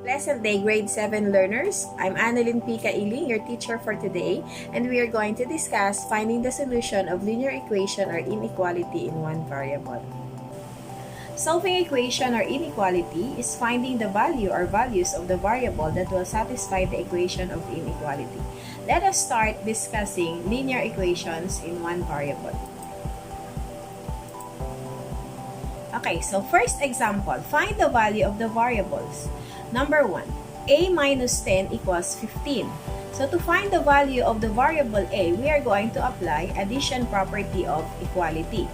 Pleasant day, grade 7 learners. I'm Annalyn P. Kailing, your teacher for today, and we are going to discuss finding the solution of linear equation or inequality in one variable. Solving equation or inequality is finding the value or values of the variable that will satisfy the equation of inequality. Let us start discussing linear equations in one variable. Okay, so first example, find the value of the variables. Number 1, a minus 10 equals 15. So to find the value of the variable a, we are going to apply addition property of equality,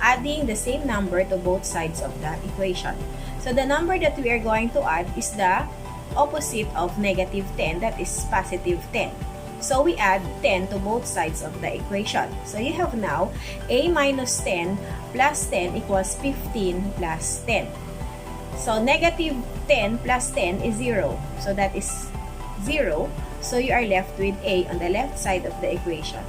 adding the same number to both sides of the equation. So the number that we are going to add is the opposite of negative 10, that is positive 10. So we add 10 to both sides of the equation. So you have now a minus 10 plus 10 equals 15 plus 10. So negative 10 plus 10 is 0. So that is 0. So you are left with a on the left side of the equation.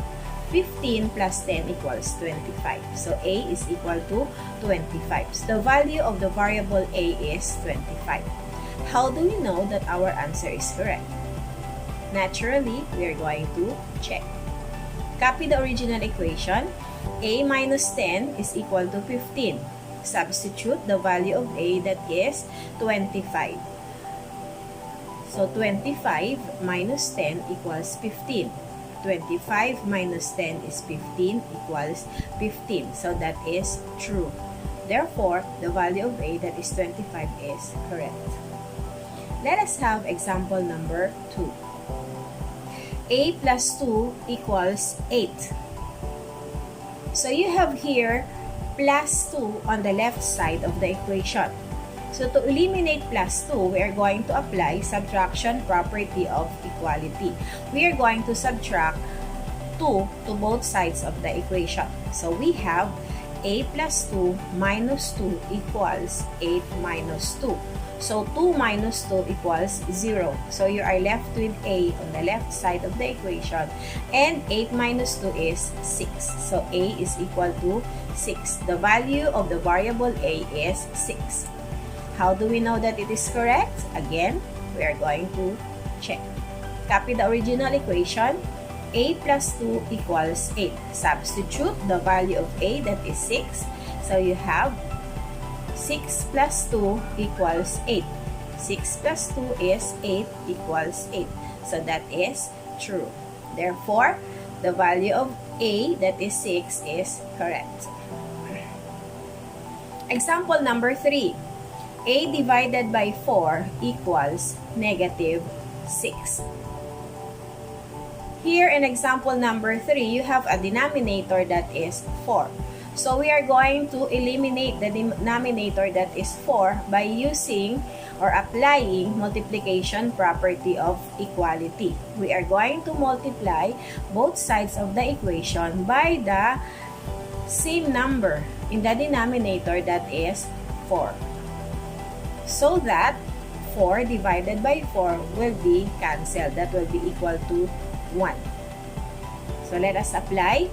15 plus 10 equals 25. So a is equal to 25. So the value of the variable a is 25. How do we know that our answer is correct? Naturally, we are going to check. Copy the original equation. A minus 10 is equal to 15. Substitute the value of a, that is 25. So 25 minus 10 equals 15. 25 minus 10 is 15 equals 15. So that is true. Therefore, the value of a, that is 25, is correct. Let us have example number 2. A plus 2 equals 8. So you have here plus 2 on the left side of the equation. So to eliminate plus 2, we are going to apply subtraction property of equality. We are going to subtract 2 to both sides of the equation. So we have a plus 2 minus 2 equals 8 minus 2. So 2 minus 2 equals 0. So you are left with a on the left side of the equation. And 8 minus 2 is 6. So a is equal to 6. The value of the variable a is 6. How do we know that it is correct? Again, we are going to check. Copy the original equation. A plus 2 equals 8. Substitute the value of a, that is 6. So you have 6 plus 2 equals 8. 6 plus 2 is 8 equals 8. So that is true. Therefore, the value of a, that is 6, is correct. Example number 3. A divided by 4 equals negative 6. Here in example number 3, you have a denominator that is 4. So we are going to eliminate the denominator that is 4 by using or applying multiplication property of equality. We are going to multiply both sides of the equation by the same number in the denominator, that is 4. So that 4 divided by 4 will be cancelled. That will be equal to 1. So let us apply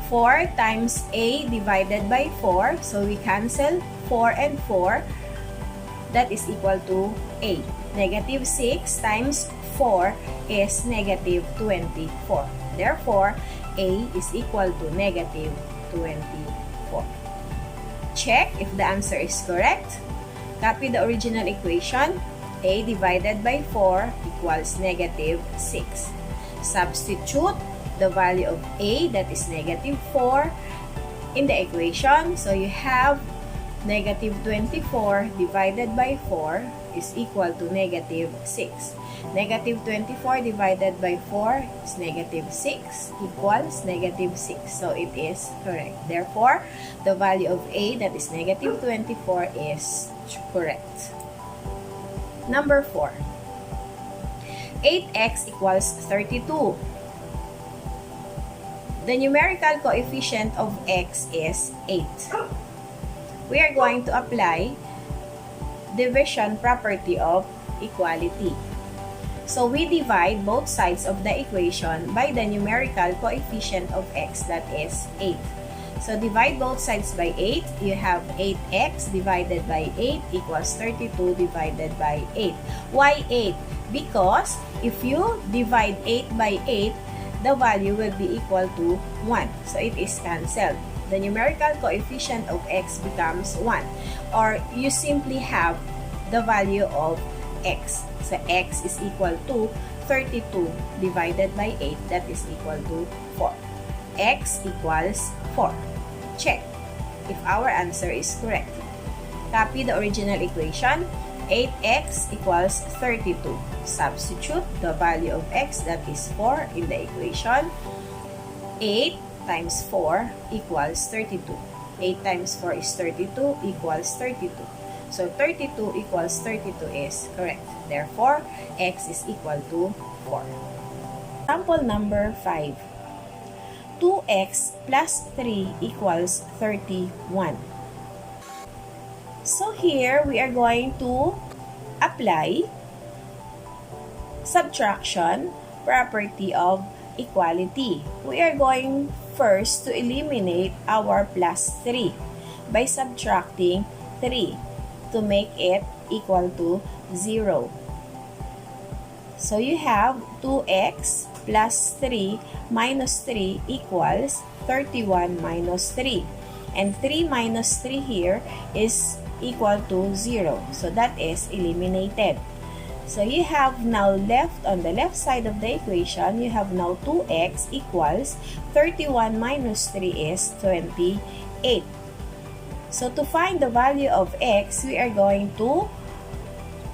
4 times a divided by 4. So we cancel 4 and 4. That is equal to a. Negative 6 times 4 is negative 24. Therefore, a is equal to negative 24. Check if the answer is correct. Copy the original equation. A divided by 4 equals negative 6. Substitute the value of a, that is negative 4, in the equation. So you have negative 24 divided by 4 is equal to negative 6. Negative 24 divided by 4 is negative 6 equals negative 6. So it is correct. Therefore, the value of a, that is negative 24, is correct. Number 4. 8x equals 32. The numerical coefficient of x is 8. We are going to apply division property of equality. So we divide both sides of the equation by the numerical coefficient of x, that is 8. So divide both sides by 8. You have 8x divided by 8 equals 32 divided by 8. Why 8? Because if you divide 8 by 8, the value will be equal to 1. So it is cancelled. The numerical coefficient of x becomes 1. Or you simply have the value of x. So x is equal to 32 divided by 8. That is equal to 4. X equals 4. Check if our answer is correct. Copy the original equation. 8x equals 32. Substitute the value of x, that is 4, in the equation. 8 times 4 equals 32. 8 times 4 is 32 equals 32. So 32 equals 32 is correct. Therefore, x is equal to 4. Example number 5. 2x plus 3 equals 31. So here, we are going to apply subtraction property of equality. We are going first to eliminate our plus 3 by subtracting 3 to make it equal to 0. So you have 2x plus 3 minus 3 equals 31 minus 3. And 3 minus 3 here is equal to 0. So that is eliminated. So you have now left on the left side of the equation, you have now 2x equals 31 minus 3 is 28. So to find the value of x, we are going to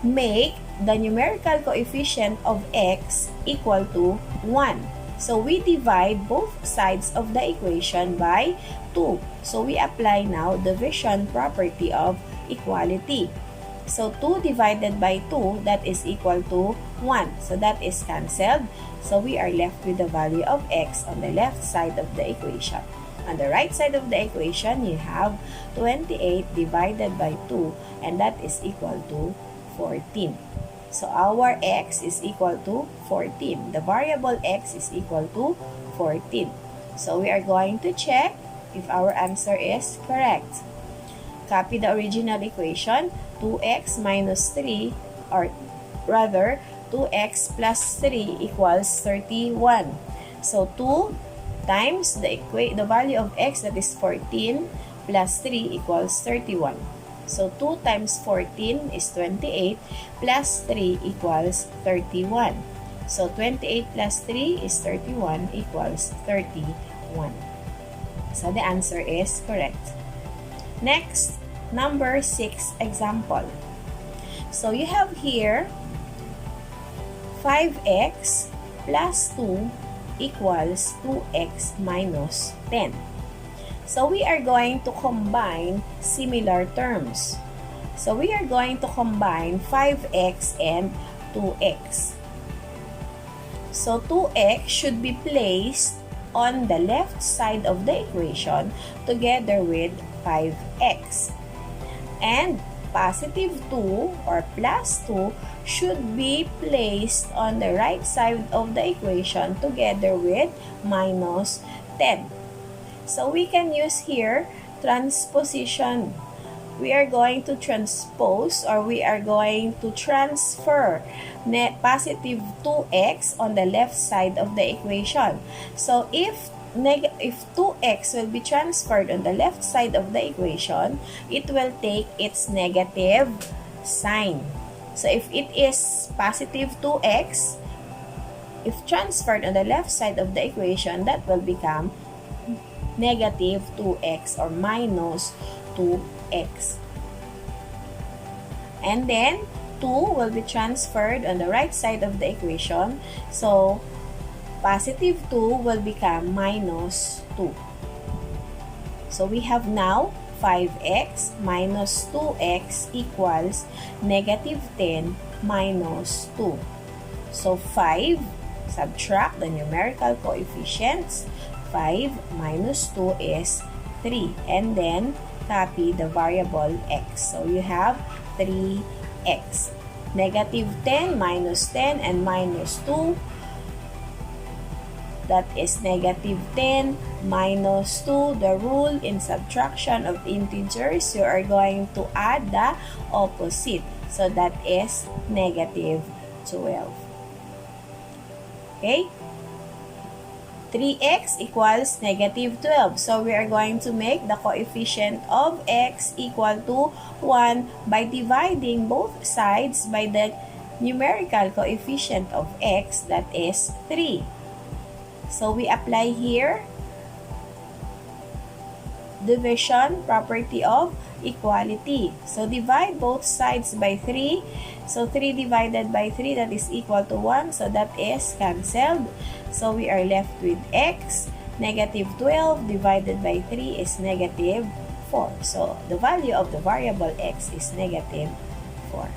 make the numerical coefficient of x equal to 1. So we divide both sides of the equation by 2. So we apply now division property of equality. So 2 divided by 2, that is equal to 1. So that is cancelled. So we are left with the value of x on the left side of the equation. On the right side of the equation, you have 28 divided by 2, and that is equal to 14. So our x is equal to 14. The variable x is equal to 14. So we are going to check if our answer is correct. Copy the original equation. 2x minus 3, or rather 2x plus 3 equals 31. So 2 times the value of x, that is 14, plus 3 equals 31. So 2 times 14 is 28, plus 3 equals 31. So 28 plus 3 is 31 equals 31. So the answer is correct. Next, number 6 example. So you have here 5x plus 2 equals 2x minus 10. So we are going to combine similar terms. So we are going to combine 5x and 2x. So 2x should be placed on the left side of the equation together with 5x. And positive 2 or plus 2 should be placed on the right side of the equation together with minus 10. So we can use here transposition. We are going to transpose, or we are going to transfer positive 2x on the left side of the equation. So if 2x will be transferred on the left side of the equation, it will take its negative sign. So if it is positive 2x, if transferred on the left side of the equation, that will become negative 2x or minus 2x. And then 2 will be transferred on the right side of the equation. So positive 2 will become minus 2. So we have now 5x minus 2x equals negative 10 minus 2. So 5, subtract the numerical coefficients. 5 minus 2 is 3. And then copy the variable x. So you have 3x. Negative 10 minus 10 and minus 2. that is negative 10 minus 2. The rule in subtraction of integers, you are going to add the opposite. So that is negative 12. Okay? 3x equals negative 12. So we are going to make the coefficient of x equal to 1 by dividing both sides by the numerical coefficient of x, that is 3. So we apply here division property of equality. So divide both sides by 3. So 3 divided by 3, that is equal to 1. So that is cancelled. So we are left with x. Negative 12 divided by 3 is negative 4. So the value of the variable x is negative 4.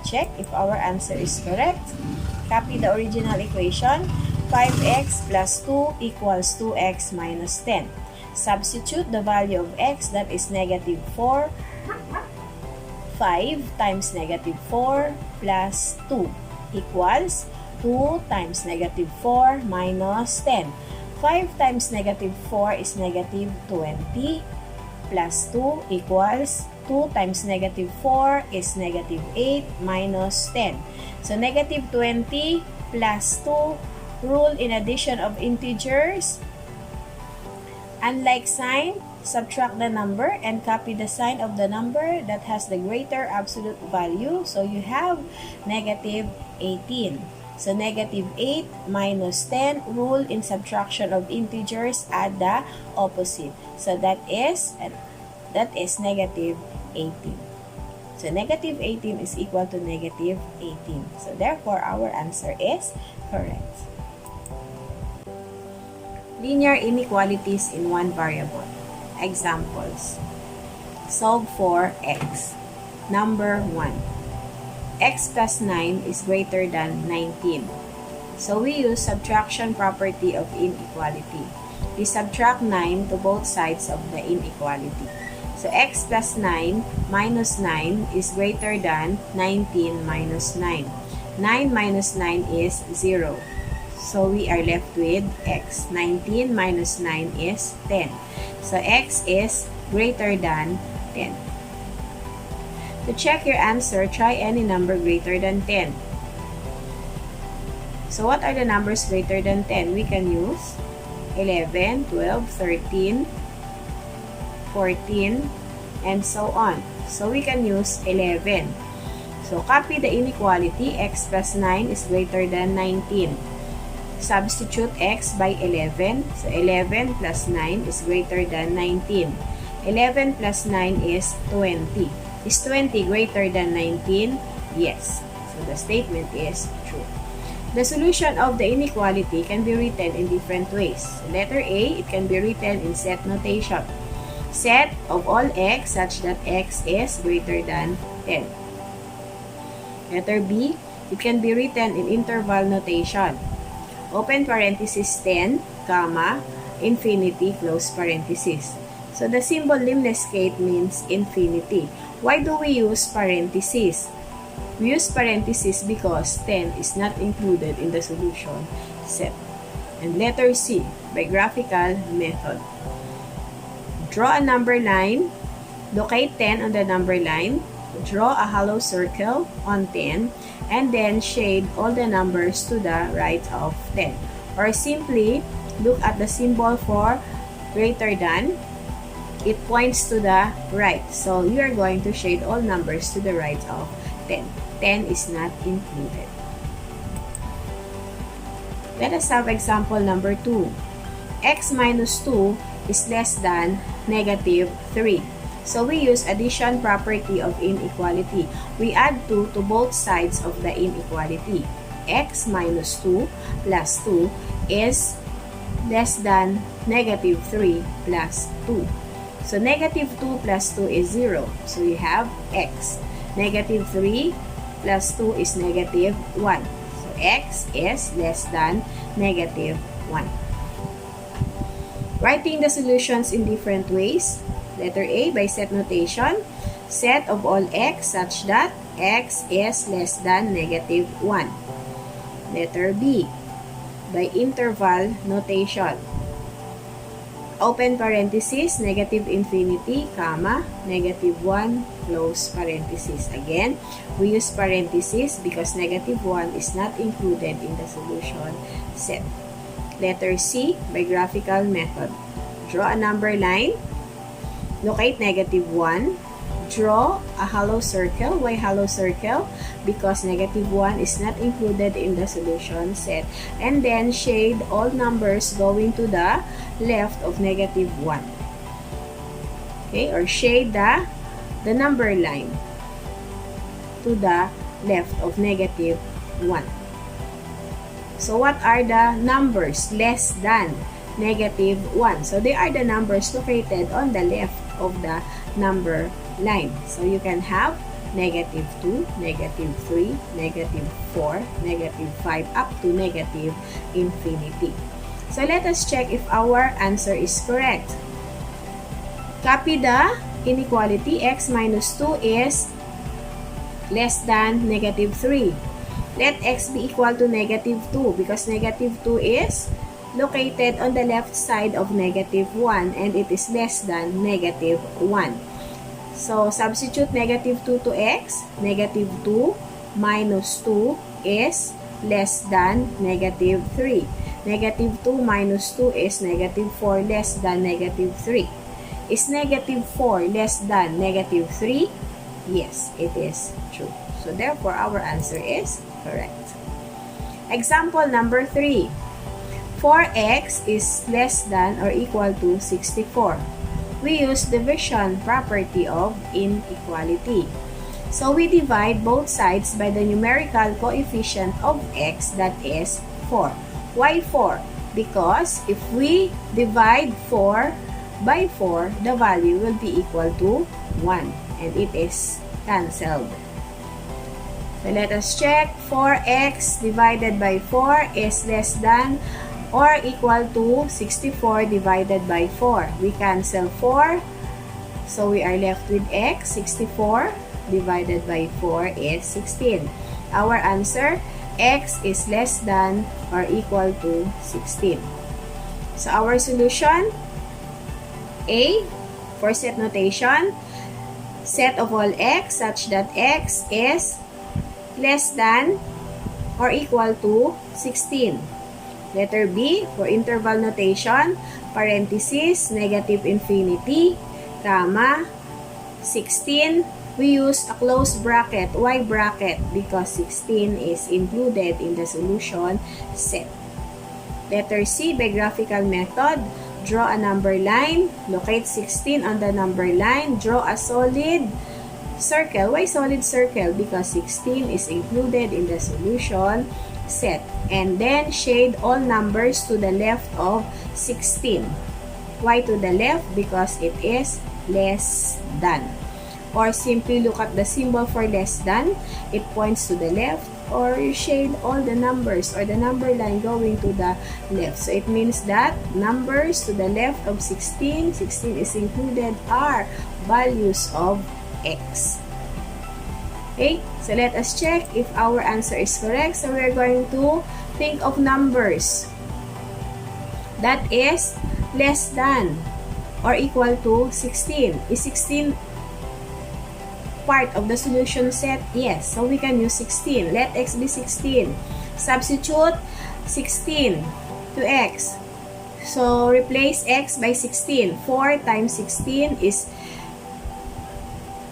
Check if our answer is correct. Copy the original equation. 5x plus 2 equals 2x minus 10. Substitute the value of x, that is negative 4. 5 times negative 4 plus 2 equals 2 times negative 4 minus 10. 5 times negative 4 is negative 20 plus 2 equals 2 times negative 4 is negative 8 minus 10. So negative 20 plus 2, rule in addition of integers. Unlike sign, subtract the number and copy the sign of the number that has the greater absolute value. So you have negative 18. So negative 8 minus 10, rule in subtraction of integers, add the opposite. So that is negative 18. So negative 18 is equal to negative 18. So therefore our answer is correct. Linear inequalities in one variable. Examples. Solve for x. Number 1. X plus 9 is greater than 19. So we use subtraction property of inequality. We subtract 9 to both sides of the inequality. So x plus 9 minus 9 is greater than 19 minus 9. 9 minus 9 is 0. So we are left with x. 19 minus 9 is 10. So x is greater than 10. To check your answer, try any number greater than 10. So what are the numbers greater than 10? We can use 11, 12, 13, 14, and so on. So we can use 11. So copy the inequality. X plus 9 is greater than 19. Substitute x by 11. So 11 plus 9 is greater than 19. 11 plus 9 is 20. Is 20 greater than 19? Yes. So the statement is true. The solution of the inequality can be written in different ways. Letter A, it can be written in set notation. Set of all x such that x is greater than 10. Letter B, it can be written in interval notation. Open parenthesis 10, comma, infinity, close parenthesis. So the symbol limnescate means infinity. Why do we use parenthesis? We use parenthesis because 10 is not included in the solution set. And letter C, by graphical method. Draw a number line. Locate 10 on the number line. Draw a hollow circle on 10. And then shade all the numbers to the right of 10. Or simply, look at the symbol for greater than. It points to the right. So you are going to shade all numbers to the right of 10. 10 is not included. Let us have example number 2. X minus 2 is less than negative 3. So we use addition property of inequality. We add 2 to both sides of the inequality. X minus 2 plus 2 is less than negative 3 plus 2. So negative 2 plus 2 is 0. So you have x. Negative 3 plus 2 is negative 1. So x is less than negative 1. Writing the solutions in different ways. Letter A, by set notation. Set of all x such that x is less than negative 1. Letter B. by interval notation. Open parenthesis, negative infinity, comma, negative 1, close parenthesis. Again, we use parenthesis because negative 1 is not included in the solution set. Letter C, by graphical method. Draw a number line. Locate negative 1. Draw a hollow circle. Why hollow circle? Because negative 1 is not included in the solution set. And then shade all numbers going to the left of negative 1. Okay, or shade the number line to the left of negative 1. So what are the numbers less than negative 1? So they are the numbers located on the left of the number line. So you can have negative 2, negative 3, negative 4, negative 5, up to negative infinity. So let us check if our answer is correct. Copy the inequality. X minus 2 is less than negative 3. Let x be equal to negative 2 because negative 2 is located on the left side of negative 1 and it is less than negative 1. So, substitute negative 2 to x. Negative 2 minus 2 is less than negative 3. Negative 2 minus 2 is negative 4 less than negative 3. Is negative 4 less than negative 3? Yes, it is true. So, therefore, our answer is correct. Example number 3. 4x is less than or equal to 64. We use division property of inequality. So we divide both sides by the numerical coefficient of x, that is 4. Why 4? Because if we divide 4 by 4, the value will be equal to 1 and it is cancelled. So let us check. 4x divided by 4 is less than or equal to 64 divided by 4. We cancel 4. So we are left with x. 64 divided by 4 is 16. Our answer, x is less than or equal to 16. So our solution, A, for set notation, set of all x such that x is less than or equal to 16. Letter B, for interval notation, parenthesis, negative infinity, comma, 16. We use a close bracket. Why bracket? Because 16 is included in the solution set. Letter C, by graphical method, draw a number line, locate 16 on the number line, draw a solid circle. Why solid circle? Because 16 is included in the solution set. And then shade all numbers to the left of 16. Why to the left? Because it is less than. Or simply look at the symbol for less than. It points to the left. Or you shade all the numbers or the number line going to the left. So it means that numbers to the left of 16 is included are values of x. Okay, so let us check if our answer is correct. So we're going to think of numbers that is less than or equal to 16. Is 16 part of the solution set? Yes, so we can use 16. Let x be 16. Substitute 16 to x. So replace x by 16. 4 times 16 is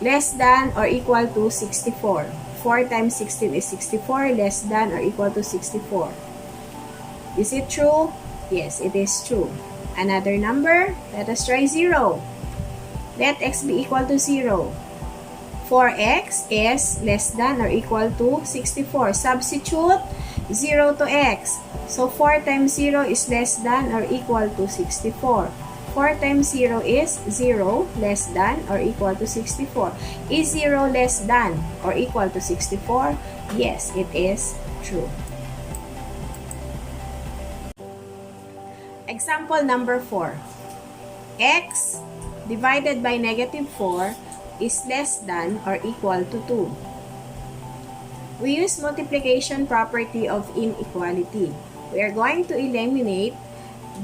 less than or equal to 64. 4 times 16 is 64, less than or equal to 64. Is it true? Yes, it is true. Another number, let us try 0. Let x be equal to 0. 4x is less than or equal to 64. Substitute 0 to x. So 4 times 0 is less than or equal to 64. 4 times 0 is 0, less than or equal to 64. Is 0 less than or equal to 64? Yes, it is true. Example number 4. X divided by negative 4 is less than or equal to 2. We use multiplication property of inequality. we are going to eliminate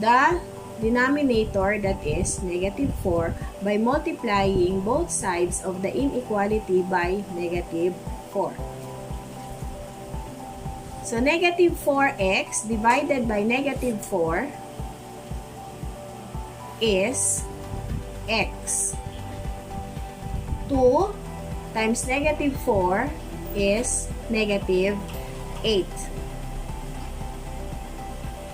the denominator, that is negative 4, by multiplying both sides of the inequality by negative 4. So negative 4x divided by negative 4 is x. 2 times negative 4 is negative 8.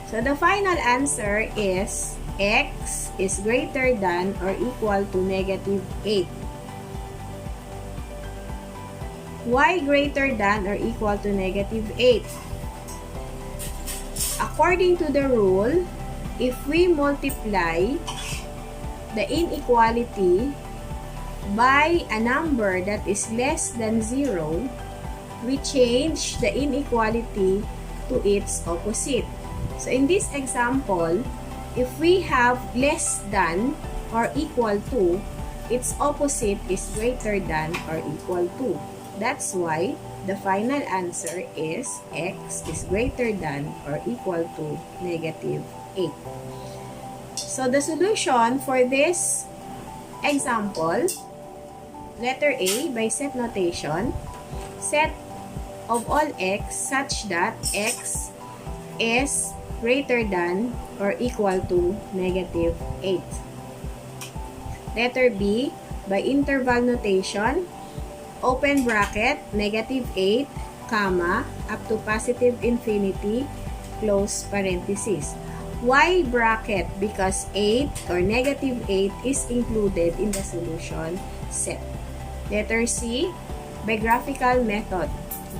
So the final answer is x is greater than or equal to negative 8. Why greater than or equal to negative 8? According to the rule, if we multiply the inequality by a number that is less than 0, we change the inequality to its opposite. So in this example, if we have less than or equal to, its opposite is greater than or equal to. That's why the final answer is x is greater than or equal to negative 8. So the solution for this example, letter A, by set notation, set of all x such that x is greater than or equal to negative 8. Letter B, by interval notation, open bracket, negative 8, comma, up to positive infinity, close parenthesis. Why bracket? Because 8 or negative 8 is included in the solution set. Letter C, by graphical method,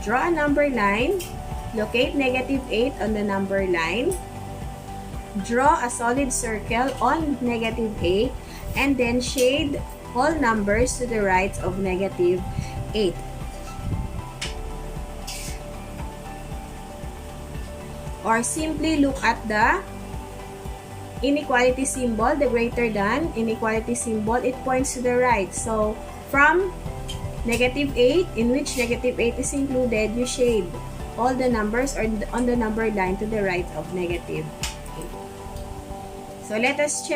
draw a number line, locate negative 8 on the number line, draw a solid circle on negative 8, and then shade all numbers to the right of negative 8. Or simply look at the inequality symbol, the greater than inequality symbol, it points to the right. So, from negative 8, in which negative 8 is included, you shade all the numbers or on the number line to the right of negative 8. So, let us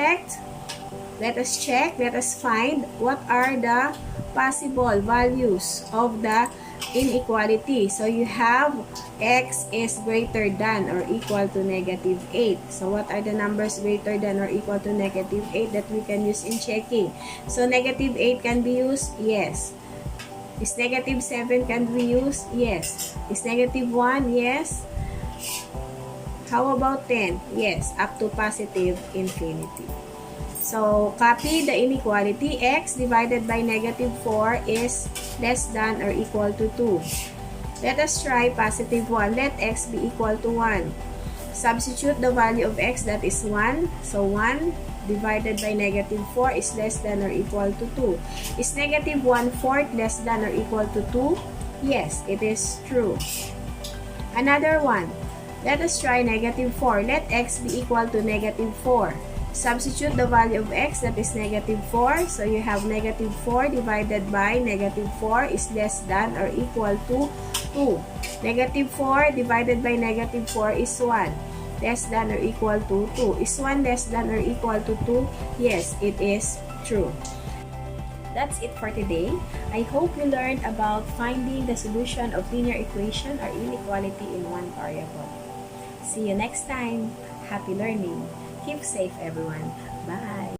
find what are the possible values of the inequality. So, you have x is greater than or equal to negative 8. So, what are the numbers greater than or equal to negative 8 that we can use in checking? So, negative 8 can be used? Yes. Is negative 7 can be used? Yes. Is negative 1? Yes. How about 10? Yes, up to positive infinity. So, copy the inequality. X divided by negative 4 is less than or equal to 2. Let us try positive 1. Let x be equal to 1. Substitute the value of x, that is 1. So, 1 divided by negative 4 is less than or equal to 2. Is negative 1/4 less than or equal to 2? Yes, it is true. Another one. Let us try negative 4. Let x be equal to negative 4. Substitute the value of x, that is negative 4. So, you have negative 4 divided by negative 4 is less than or equal to 2. Negative 4 divided by negative 4 is 1. Less than or equal to 2. Is 1 less than or equal to 2? Yes, it is true. That's it for today. I hope you learned about finding the solution of linear equation or inequality in one variable. See you next time. Happy learning. Keep safe, everyone. Bye.